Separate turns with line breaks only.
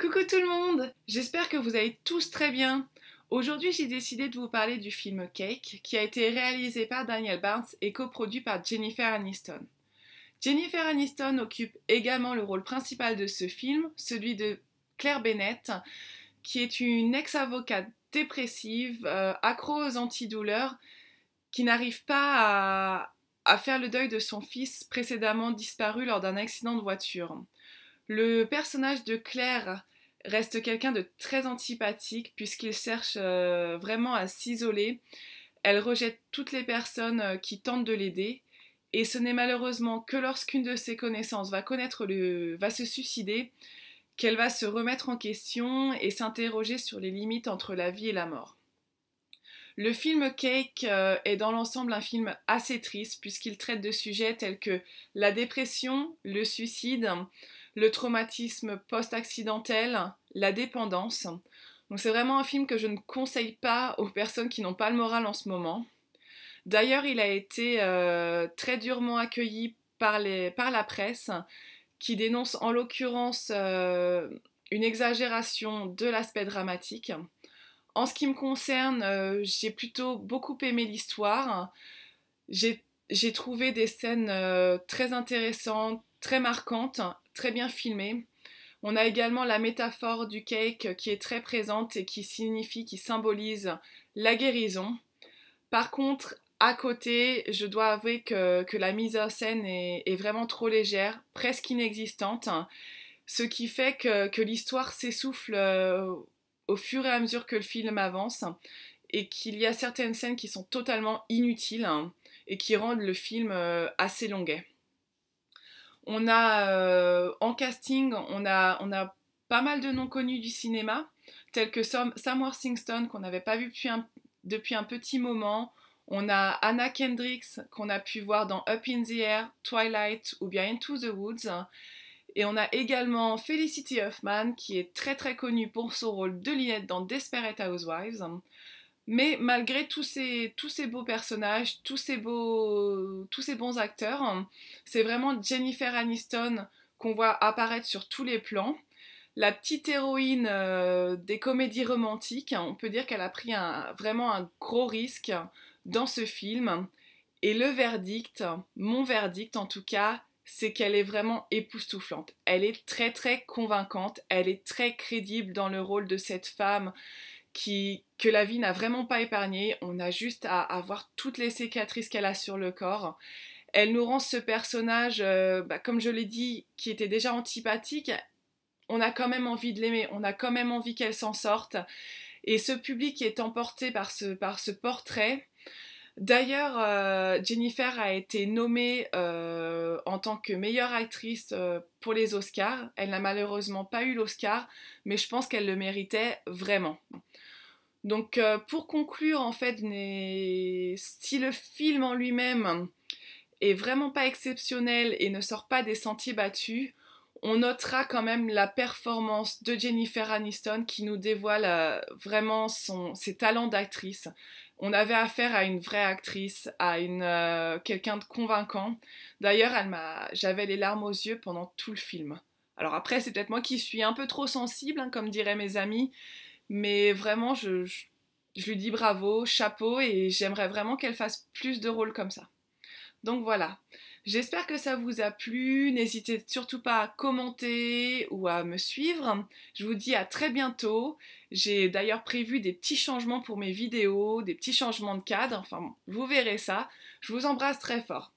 Coucou tout le monde, j'espère que vous allez tous très bien. Aujourd'hui j'ai décidé de vous parler du film Cake qui a été réalisé par Daniel Barnes et coproduit par Jennifer Aniston. Jennifer Aniston occupe également le rôle principal de ce film, celui de Claire Bennett, qui est une ex-avocate dépressive, accro aux antidouleurs, qui n'arrive pas à faire le deuil de son fils précédemment disparu lors d'un accident de voiture. Le personnage de Claire reste quelqu'un de très antipathique puisqu'il cherche vraiment à s'isoler. Elle rejette toutes les personnes qui tentent de l'aider. Et ce n'est malheureusement que lorsqu'une de ses connaissances va se suicider qu'elle va se remettre en question et s'interroger sur les limites entre la vie et la mort. Le film Cake est dans l'ensemble un film assez triste puisqu'il traite de sujets tels que la dépression, le suicide, le traumatisme post-accidentel, la dépendance. Donc c'est vraiment un film que je ne conseille pas aux personnes qui n'ont pas le moral en ce moment. D'ailleurs, il a été très durement accueilli par la presse qui dénonce en l'occurrence une exagération de l'aspect dramatique. En ce qui me concerne, j'ai plutôt beaucoup aimé l'histoire. J'ai trouvé des scènes très intéressantes, très marquantes, très bien filmées. On a également la métaphore du cake qui est très présente et qui symbolise la guérison. Par contre, à côté, je dois avouer que la mise en scène est vraiment trop légère, presque inexistante, ce qui fait que l'histoire s'essouffle au fur et à mesure que le film avance et qu'il y a certaines scènes qui sont totalement inutiles et qui rendent le film assez longuet. On a en casting, on a pas mal de noms connus du cinéma, tels que Sam Worthington qu'on n'avait pas vu depuis un petit moment. On a Anna Kendrick qu'on a pu voir dans Up in the Air, Twilight ou bien Into the Woods. Et on a également Felicity Huffman qui est très très connue pour son rôle de Lynette dans Desperate Housewives. Mais malgré tous ces beaux personnages, tous ces bons acteurs, c'est vraiment Jennifer Aniston qu'on voit apparaître sur tous les plans. La petite héroïne des comédies romantiques, on peut dire qu'elle a pris vraiment un gros risque dans ce film. Et le verdict, mon verdict en tout cas, c'est qu'elle est vraiment époustouflante. Elle est très très convaincante, elle est très crédible dans le rôle de cette femme que la vie n'a vraiment pas épargnée. On a juste à voir toutes les cicatrices qu'elle a sur le corps. Elle nous rend ce personnage, comme je l'ai dit, qui était déjà antipathique. On a quand même envie de l'aimer, on a quand même envie qu'elle s'en sorte. Et ce public est emporté par ce portrait. D'ailleurs, Jennifer a été nommée en tant que meilleure actrice pour les Oscars. Elle n'a malheureusement pas eu l'Oscar, mais je pense qu'elle le méritait vraiment. Donc pour conclure, en fait, si le film en lui-même est vraiment pas exceptionnel et ne sort pas des sentiers battus, on notera quand même la performance de Jennifer Aniston qui nous dévoile vraiment ses talents d'actrice. On avait affaire à une vraie actrice, à quelqu'un de convaincant. D'ailleurs, j'avais les larmes aux yeux pendant tout le film. Alors après, c'est peut-être moi qui suis un peu trop sensible, hein, comme diraient mes amis, mais vraiment, je lui dis bravo, chapeau, et j'aimerais vraiment qu'elle fasse plus de rôles comme ça. Donc voilà, j'espère que ça vous a plu, n'hésitez surtout pas à commenter ou à me suivre. Je vous dis à très bientôt. J'ai d'ailleurs prévu des petits changements pour mes vidéos, des petits changements de cadre, enfin bon, vous verrez ça. Je vous embrasse très fort.